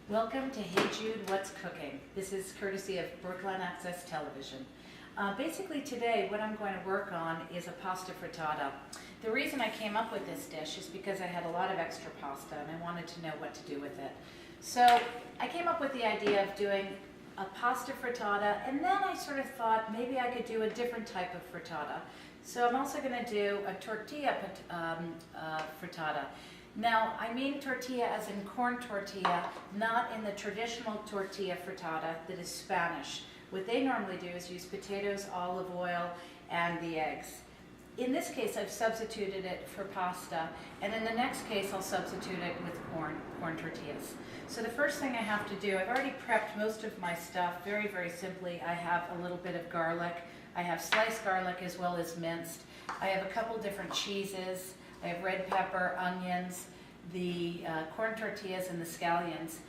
Welcome to Hey Jude, What's Cooking? This is courtesy of Brookline Access Television. Basically today what I'm going to work on is a pasta frittata. The reason I came up with this dish is because I had a lot of extra pasta and I wanted to know what to do with it. So I came up with the idea of doing a pasta frittata, and then I sort of thought maybe I could do a different type of frittata. So I'm also going to do a tortilla frittata. Now, I mean tortilla as in corn tortilla, not in the traditional tortilla frittata that is Spanish. What they normally do is use potatoes, olive oil, and the eggs. In this case, I've substituted it for pasta, and in the next case, I'll substitute it with corn tortillas. So the first thing I have to do, I've already prepped most of my stuff very, very simply. I have a little bit of garlic. I have sliced garlic as well as minced. I have a couple different cheeses. I have red pepper, onions, the corn tortillas, and the scallions.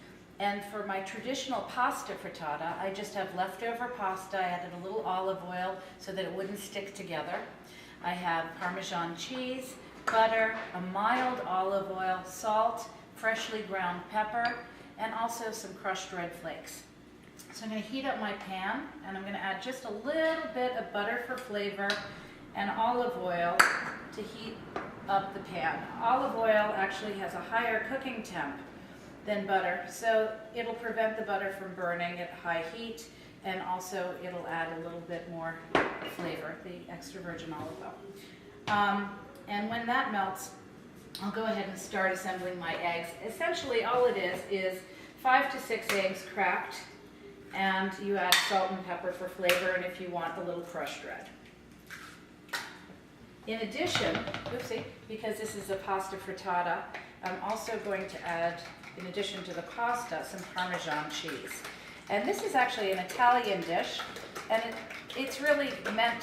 And for my traditional pasta frittata, I just have leftover pasta. I added a little olive oil so that it wouldn't stick together. I have Parmesan cheese, butter, a mild olive oil, salt, freshly ground pepper, and also some crushed red flakes. So I'm going to heat up my pan, and I'm going to add just a little bit of butter for flavor and olive oil to heat up the pan. Olive oil actually has a higher cooking temp than butter, so it'll prevent the butter from burning at high heat, and also it'll add a little bit more flavor, the extra virgin olive oil. And when that melts, I'll go ahead and start assembling my eggs. Essentially all it is 5 to 6 eggs cracked, and you add salt and pepper for flavor, and if you want, a little crushed red. In addition, because this is a pasta frittata, I'm also going to add, in addition to the pasta, some Parmesan cheese. And this is actually an Italian dish, and it's really meant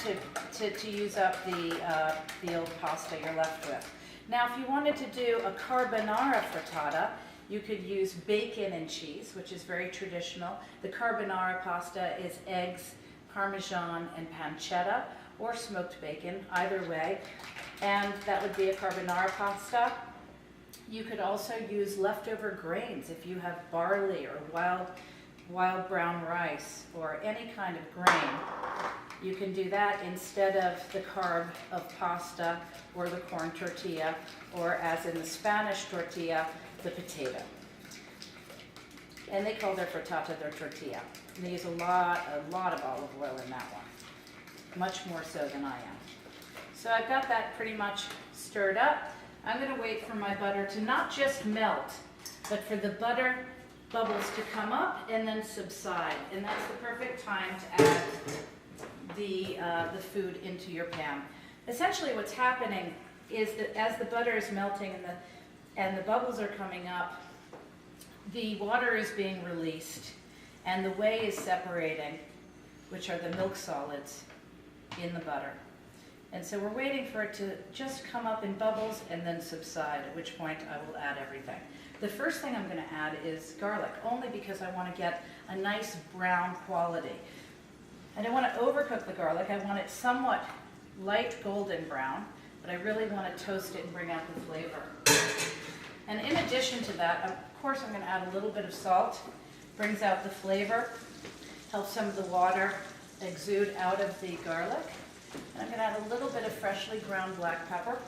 to use up the old pasta you're left with. Now, if you wanted to do a carbonara frittata, you could use bacon and cheese, which is very traditional. The carbonara pasta is eggs, Parmesan, and pancetta, or smoked bacon, either way. And that would be a carbonara pasta. You could also use leftover grains if you have barley or wild brown rice or any kind of grain. You can do that instead of the carb of pasta or the corn tortilla, or as in the Spanish tortilla, the potato. And they call their frittata their tortilla. And they use a lot of olive oil in that one, much more so than I am. So I've got that pretty much stirred up. I'm going to wait for my butter to not just melt, but for the butter bubbles to come up and then subside. And that's the perfect time to add the food into your pan. Essentially what's happening is that as the butter is melting and the bubbles are coming up, the water is being released and the whey is separating, which are the milk solids in the butter. And so we're waiting for it to just come up in bubbles and then subside, at which point I will add everything. The first thing I'm going to add is garlic, only because I want to get a nice brown quality. I don't want to overcook the garlic. I want it somewhat light golden brown, but I really want to toast it and bring out the flavor. And in addition to that, of course, I'm going to add a little bit of salt. Brings out the flavor, helps some of the water exude out of the garlic. And I'm going to add a little bit of freshly ground black pepper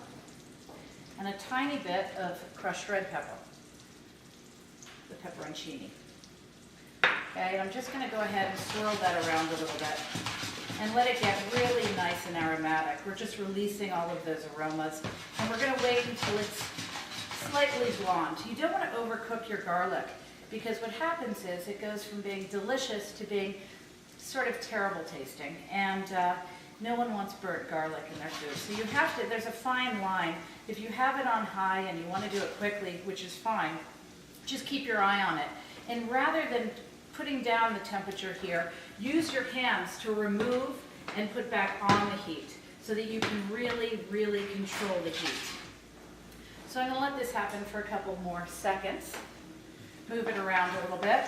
and a tiny bit of crushed red pepper, the pepperoncini. Okay, and I'm just going to go ahead and swirl that around a little bit and let it get really nice and aromatic. We're just releasing all of those aromas, and we're going to wait until it's slightly blonde. You don't want to overcook your garlic, because what happens is it goes from being delicious to being sort of terrible tasting, and no one wants burnt garlic in their food. So you have to, there's a fine line. If you have it on high and you want to do it quickly, which is fine, just keep your eye on it. And rather than putting down the temperature here, use your hands to remove and put back on the heat so that you can really, really control the heat. So I'm going to let this happen for a couple more seconds. Move it around a little bit.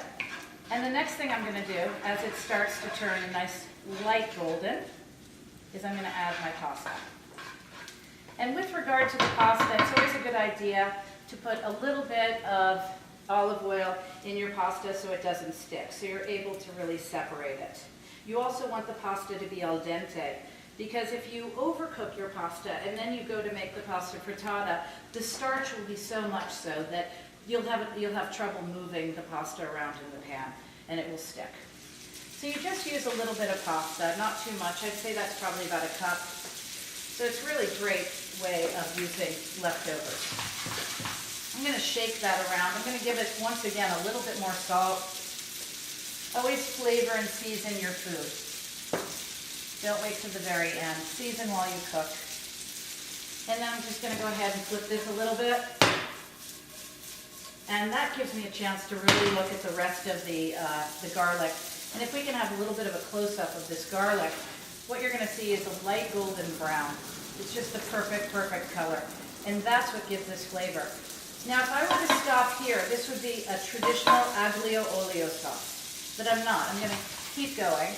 And the next thing I'm going to do, as it starts to turn a nice light golden, is I'm going to add my pasta. And with regard to the pasta, it's always a good idea to put a little bit of olive oil in your pasta so it doesn't stick, so you're able to really separate it. You also want the pasta to be al dente, because if you overcook your pasta and then you go to make the pasta frittata, the starch will be so much so that you'll have trouble moving the pasta around in the pan, and it will stick. So you just use a little bit of pasta, not too much. I'd say that's probably about a cup. So it's really a great way of using leftovers. I'm going to shake that around. I'm going to give it, once again, a little bit more salt. Always flavor and season your food. Don't wait till the very end. Season while you cook. And then I'm just going to go ahead and flip this a little bit. And that gives me a chance to really look at the rest of the garlic. And if we can have a little bit of a close-up of this garlic, what you're going to see is a light golden brown. It's just the perfect color. And that's what gives this flavor. Now, if I were to stop here, this would be a traditional aglio olio sauce. But I'm not. I'm going to keep going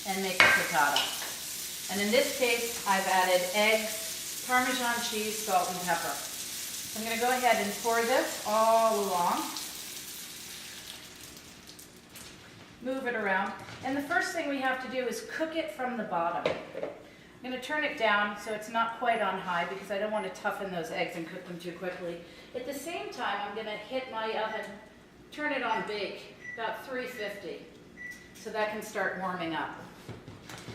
and make a frittata. And in this case, I've added eggs, Parmesan cheese, salt, and pepper. So I'm going to go ahead and pour this all along. Move it around. And the first thing we have to do is cook it from the bottom. I'm going to turn it down so it's not quite on high because I don't want to toughen those eggs and cook them too quickly. At the same time, I'm going to hit my oven, turn it on bake, about 350, so that can start warming up.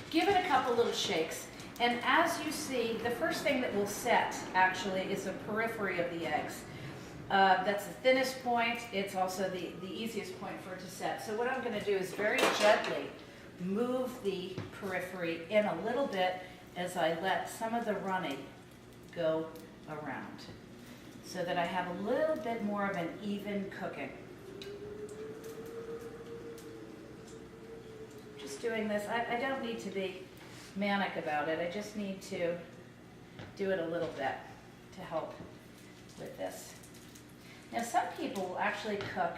Give it a couple little shakes. And as you see, the first thing that will set, actually, is the periphery of the eggs. That's the thinnest point. It's also the easiest point for it to set. So what I'm going to do is very gently move the periphery in a little bit as I let some of the runny go around so that I have a little bit more of an even cooking. Just doing this. I don't need to be manic about it. I just need to do it a little bit to help with this. Now, some people will actually cook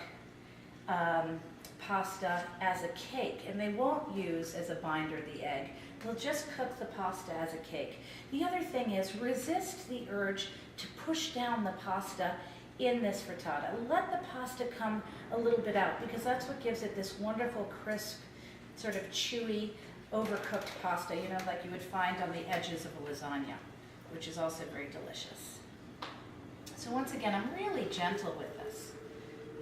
pasta as a cake, and they won't use as a binder the egg. They'll just cook the pasta as a cake. The other thing is resist the urge to push down the pasta in this frittata. Let the pasta come a little bit out because that's what gives it this wonderful, crisp, sort of chewy, overcooked pasta, you know, like you would find on the edges of a lasagna, which is also very delicious. So once again, I'm really gentle with this.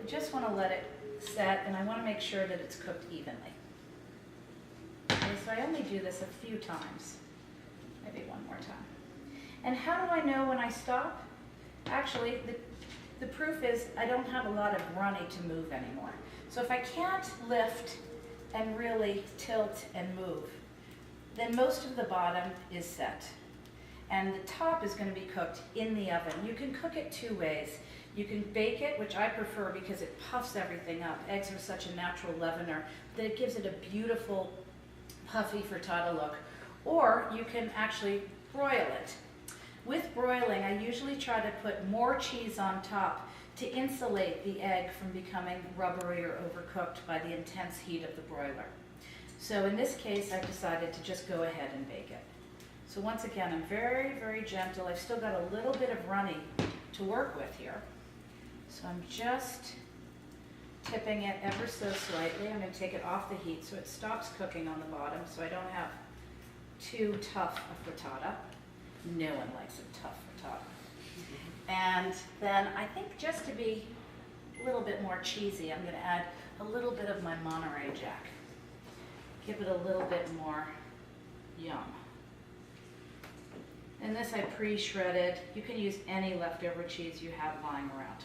I just want to let it set, and I want to make sure that it's cooked evenly. Okay, so I only do this a few times, maybe one more time. And how do I know when I stop? Actually, the proof is I don't have a lot of runny to move anymore. So if I can't lift and really tilt and move, then most of the bottom is set. And the top is going to be cooked in the oven. You can cook it two ways. You can bake it, which I prefer because it puffs everything up. Eggs are such a natural leavener that it gives it a beautiful, puffy frittata look. Or you can actually broil it. With broiling, I usually try to put more cheese on top to insulate the egg from becoming rubbery or overcooked by the intense heat of the broiler. So in this case, I've decided to just go ahead and bake it. So once again, I'm very gentle. I've still got a little bit of runny to work with here. So I'm just tipping it ever so slightly. I'm going to take it off the heat so it stops cooking on the bottom so I don't have too tough a frittata. No one likes a tough frittata. And then I think just to be a little bit more cheesy, I'm going to add a little bit of my Monterey Jack. Give it a little bit more yum. And this I pre-shredded. You can use any leftover cheese you have lying around.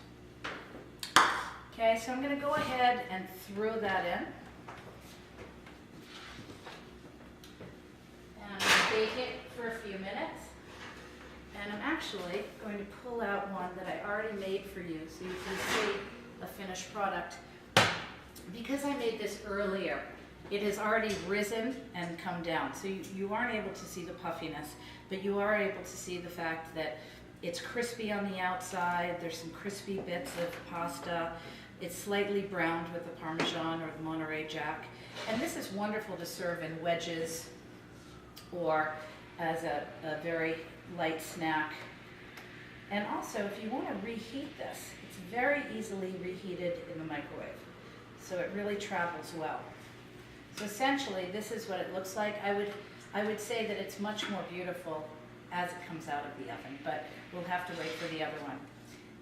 Okay, so I'm going to go ahead and throw that in. And I'm going to bake it for a few minutes. And I'm actually going to pull out one that I already made for you so you can see a finished product. Because I made this earlier, it has already risen and come down. So you aren't able to see the puffiness, but you are able to see the fact that it's crispy on the outside. There's some crispy bits of pasta. It's slightly browned with the Parmesan or the Monterey Jack. And this is wonderful to serve in wedges or as a very light snack And also, if you want to reheat this, it's very easily reheated in the microwave. So it really travels well. So essentially, this is what it looks like. I would say that it's much more beautiful as it comes out of the oven, but we'll have to wait for the other one.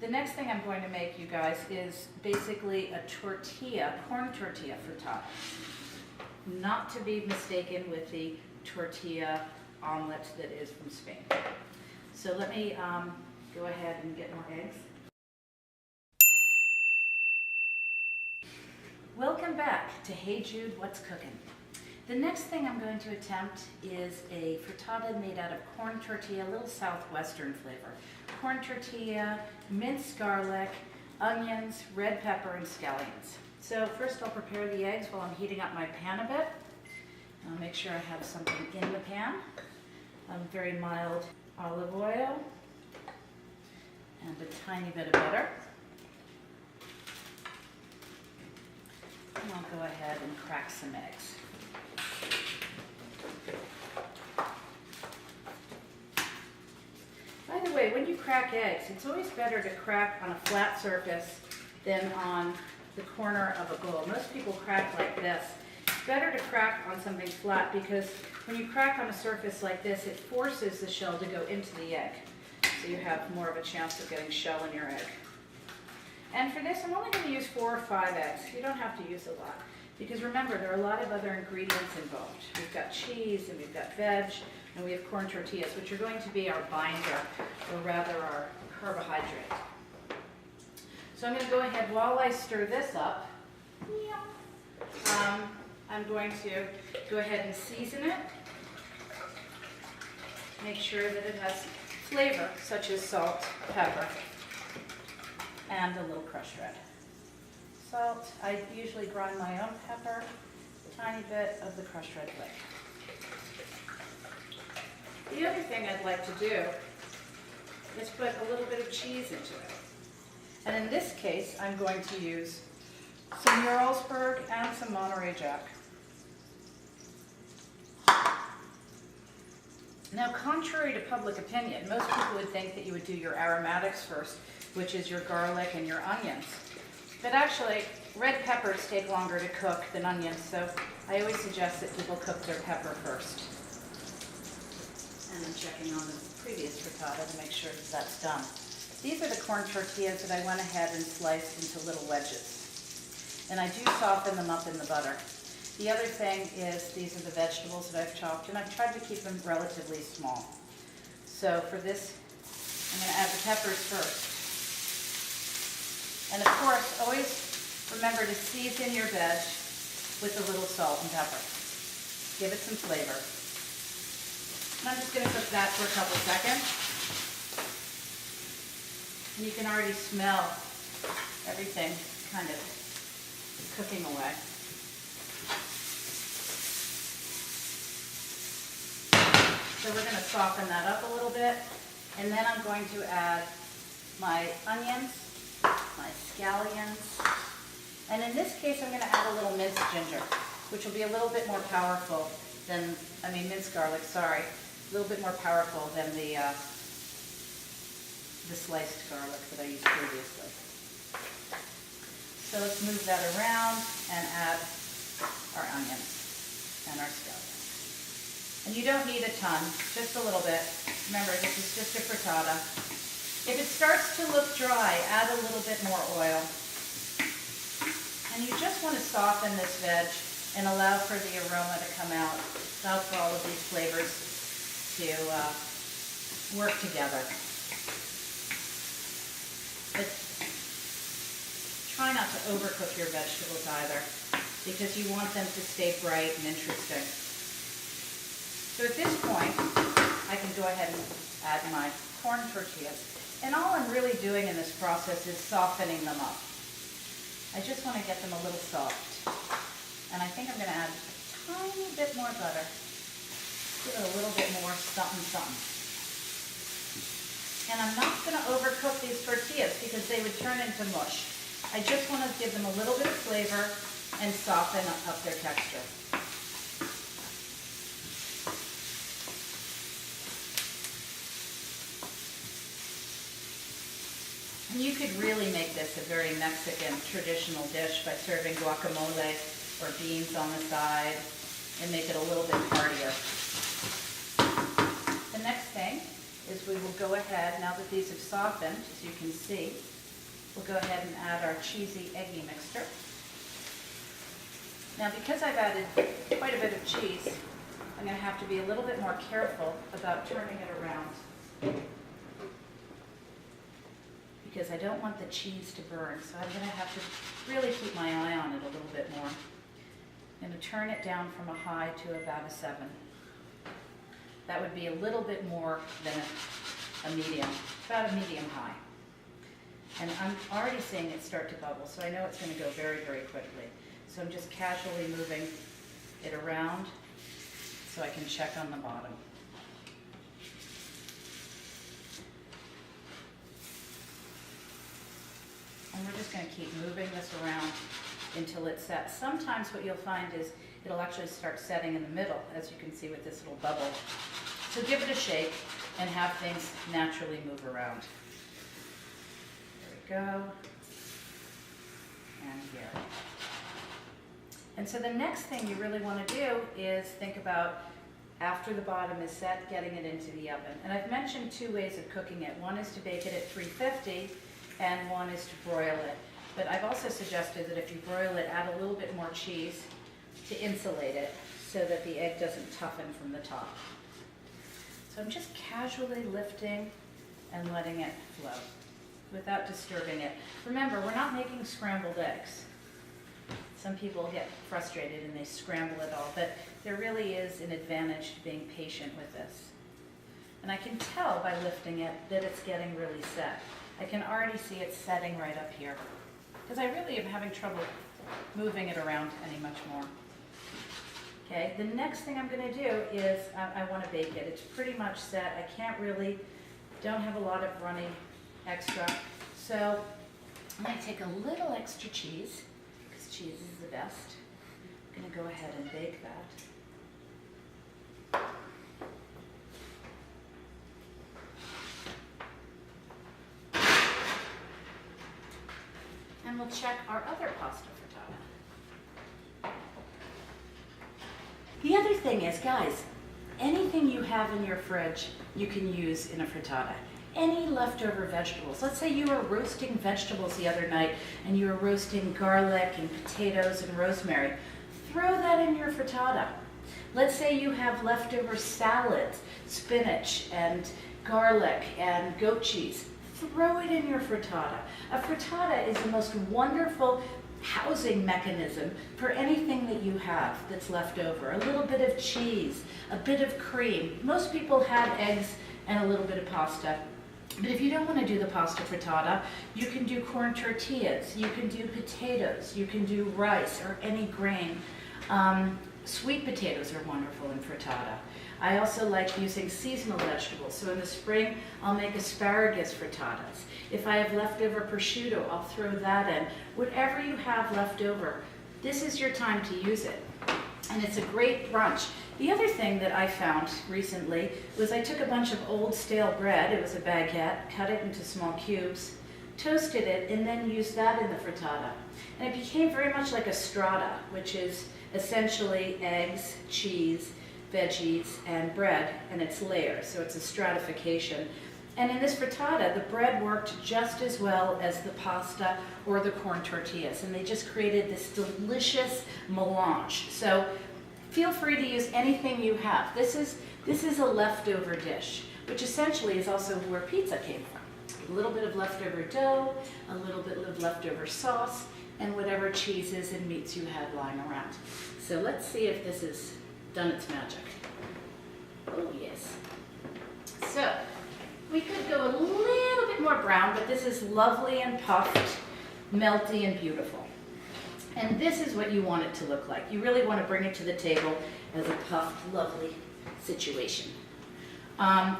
The next thing I'm going to make, you guys, is basically a tortilla, corn tortilla frittata. Not to be mistaken with the tortilla omelet that is from Spain. So let me go ahead and get more eggs. Welcome back to Hey Jude, What's Cooking? The next thing I'm going to attempt is a frittata made out of corn tortilla, a little southwestern flavor. Corn tortilla, minced garlic, onions, red pepper, and scallions. So first I'll prepare the eggs while I'm heating up my pan a bit. I'll make sure I have something in the pan. Very mild olive oil and a tiny bit of butter. And I'll go ahead and crack some eggs. By the way, when you crack eggs, it's always better to crack on a flat surface than on the corner of a bowl. Most people crack like this. It's better to crack on something flat because when you crack on a surface like this, it forces the shell to go into the egg. So you have more of a chance of getting shell in your egg. And for this, I'm only going to use 4 or 5 eggs. You don't have to use a lot. Because remember, there are a lot of other ingredients involved. We've got cheese, and we've got veg, and we have corn tortillas, which are going to be our binder, or rather our carbohydrate. So I'm going to go ahead, while I stir this up, I'm going to go ahead and season it. Make sure that it has flavor, such as salt, pepper, and a little crushed red. Salt, I usually grind my own pepper, a tiny bit of the crushed red flake. The other thing I'd like to do is put a little bit of cheese into it. And in this case, I'm going to use some Jarlsberg and some Monterey Jack. Now, contrary to public opinion, most people would think that you would do your aromatics first, which is your garlic and your onions. But actually, red peppers take longer to cook than onions, so I always suggest that people cook their pepper first. And I'm checking on the previous frittata to make sure that that's done. These are the corn tortillas that I went ahead and sliced into little wedges. And I do soften them up in the butter. The other thing is these are the vegetables that I've chopped, and I've tried to keep them relatively small. So for this, I'm going to add the peppers first. And of course, always remember to season your veg with a little salt and pepper. Give it some flavor. And I'm just going to cook that for a couple seconds. And you can already smell everything kind of cooking away. So we're going to soften that up a little bit. And then I'm going to add my onions, my scallions, and in this case I'm going to add a little minced ginger, which will be a little bit more powerful than, minced garlic, sorry, a little bit more powerful than the sliced garlic that I used previously. So let's move that around and add our onions and our scallions. And you don't need a ton, just a little bit. Remember, this is just a frittata. If it starts to look dry, add a little bit more oil. And you just want to soften this veg and allow for the aroma to come out, allow for all of these flavors to work together. But try not to overcook your vegetables either, because you want them to stay bright and interesting. So at this point, I can go ahead and add my corn tortillas. And all I'm really doing in this process is softening them up. I just want to get them a little soft. And I think I'm going to add a tiny bit more butter. Give it a little bit more something. And I'm not going to overcook these tortillas because they would turn into mush. I just want to give them a little bit of flavor and soften up their texture. And you could really make this a very Mexican traditional dish by serving guacamole or beans on the side and make it a little bit heartier. The next thing is we will go ahead, now that these have softened, as you can see, we'll go ahead and add our cheesy eggy mixture. Now because I've added quite a bit of cheese, I'm going to have to be a little bit more careful about turning it around, because I don't want the cheese to burn, so I'm going to have to really keep my eye on it a little bit more. I'm going to turn it down from a high to about a 7. That would be a little bit more than a medium, about a medium high. And I'm already seeing it start to bubble, so I know it's going to go very, very quickly. So I'm just casually moving it around so I can check on the bottom. And we're just going to keep moving this around until it sets. Sometimes what you'll find is it'll actually start setting in the middle, as you can see with this little bubble. So give it a shake and have things naturally move around. There we go. And here. And so the next thing you really want to do is think about, after the bottom is set, getting it into the oven. And I've mentioned 2 ways of cooking it. One is to bake it at 350 and one is to broil it. But I've also suggested that if you broil it, add a little bit more cheese to insulate it so that the egg doesn't toughen from the top. So I'm just casually lifting and letting it flow without disturbing it. Remember, we're not making scrambled eggs. Some people get frustrated and they scramble it all, but there really is an advantage to being patient with this. And I can tell by lifting it that it's getting really set. I can already see it setting right up here, because I really am having trouble moving it around any much more. Okay, the next thing I'm going to do is I want to bake it. It's pretty much set. I don't have a lot of runny extra. So I'm going to take a little extra cheese, because cheese is the best. I'm going to go ahead and bake that. And we'll check our other pasta frittata. The other thing is, guys, anything you have in your fridge, you can use in a frittata. Any leftover vegetables. Let's say you were roasting vegetables the other night and you were roasting garlic and potatoes and rosemary. Throw that in your frittata. Let's say you have leftover salads, spinach and garlic and goat cheese. Throw it in your frittata. A frittata is the most wonderful housing mechanism for anything that you have that's left over. A little bit of cheese, a bit of cream. Most people have eggs and a little bit of pasta. But if you don't want to do the pasta frittata, you can do corn tortillas, you can do potatoes, you can do rice or any grain. Sweet potatoes are wonderful in frittata. I also like using seasonal vegetables. So in the spring, I'll make asparagus frittatas. If I have leftover prosciutto, I'll throw that in. Whatever you have left over, this is your time to use it. And it's a great brunch. The other thing that I found recently was I took a bunch of old stale bread, it was a baguette, cut it into small cubes, toasted it, and then used that in the frittata. And it became very much like a strata, which is essentially eggs, cheese, veggies, and bread, and it's layers, so it's a stratification. And in this frittata, the bread worked just as well as the pasta or the corn tortillas, and they just created this delicious melange. So feel free to use anything you have. This is a leftover dish, which essentially is also where pizza came from. A little bit of leftover dough, a little bit of leftover sauce, and whatever cheeses and meats you had lying around. So let's see if this has done its magic. Oh yes. So we could go a little bit more brown, but this is lovely and puffed, melty and beautiful. And this is what you want it to look like. You really want to bring it to the table as a puffed, lovely situation.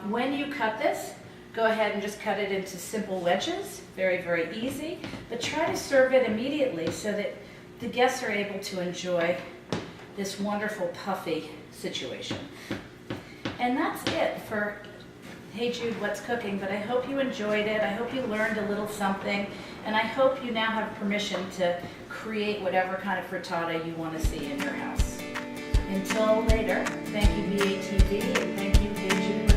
When you cut this, go ahead and just cut it into simple wedges. Very, very easy. But try to serve it immediately so that the guests are able to enjoy this wonderful puffy situation. And that's it for Hey Jude, what's cooking? But I hope you enjoyed it. I hope you learned a little something. And I hope you now have permission to create whatever kind of frittata you want to see in your house. Until later, thank you VATV and thank you Hey Jude.